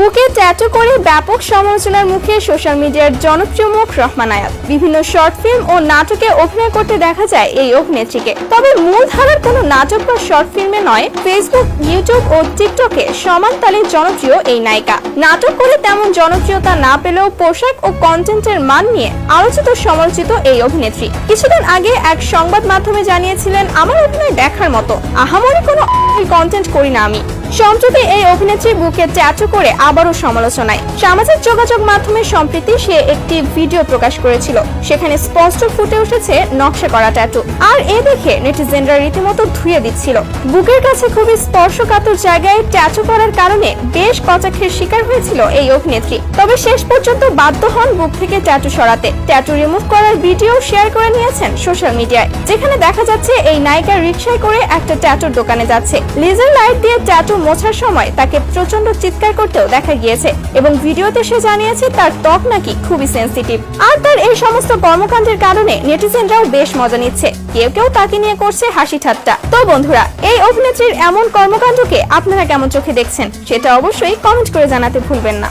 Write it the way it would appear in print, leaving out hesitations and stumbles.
বুকে ট্যাটু করে ব্যাপক সমালোচনার মুখে সোশ্যাল মিডিয়ার জনপ্রিয় মুখ রহমান আয়াত। বিভিন্ন শর্ট ফিল্ম ও নাটকে অভিনয় করতে দেখা যায় এই অভিনেত্রীকে। তবে মূলধারার কোনো নাটক বা শর্ট ফিল্মে নয়, ফেসবুক, ইউটিউব ও টিকটকে সমান তালে জনপ্রিয় এই নায়িকা। নাটক করে তেমন জনপ্রিয়তা না পেলেও পোশাক ও কন্টেন্টের মান নিয়ে আলোচিত সমালোচিত এই অভিনেত্রী কিছুদিন আগে এক সংবাদ মাধ্যমে জানিয়েছিলেন, আমার অভিনয় দেখার মতো, আহামরি কোনো কন্টেন্ট করি না আমি। সম্প্রতি এই অভিনেত্রী বুকে ট্যাটু করে আবারও সমালোচনায়। সামাজিক যোগাযোগ মাধ্যমে সম্প্রতি সে একটি ভিডিও প্রকাশ করেছিল, সেখানে স্পষ্ট ফুটে উঠেছে নকশা করা ট্যাটু। আর এ দেখে নেটিজেনরা রীতিমতো ধুয়ে দিচ্ছিল। বুকের কাছে খুবই স্পর্শকাতর জায়গায় ট্যাটু করার কারণে বেশ কটাক্ষের শিকার হয়েছিল এই অভিনেত্রী। তবে শেষ পর্যন্ত বাধ্য হন বুক থেকে ট্যাটু সরাতে। ট্যাটু রিমুভ করার ভিডিও শেয়ার করে নিয়েছেন সোশ্যাল মিডিয়ায়, যেখানে দেখা যাচ্ছে এই নায়িকা রিকশায় করে একটা ট্যাটুর দোকানে যাচ্ছে। লেজার লাইট দিয়ে ট্যাটু মোছার সময় তাকে প্রচন্ড চিৎকার করতেও দেখা গিয়েছে এবং ভিডিওতে সে জানিয়েছে তার ত্বক নাকি খুবই সেনসিটিভ। আর তার এই সমস্ত কর্মকাণ্ডের কারণে নেটিজেনরাও বেশ মজা নিচ্ছে, কেউ কেউ তাকে নিয়ে করছে হাসি ঠাট্টা। তো বন্ধুরা, এই অভিনেত্রীর এমন কর্মকাণ্ডকে আপনারা কেমন চোখে দেখছেন সেটা অবশ্যই কমেন্ট করে জানাতে ভুলবেন না।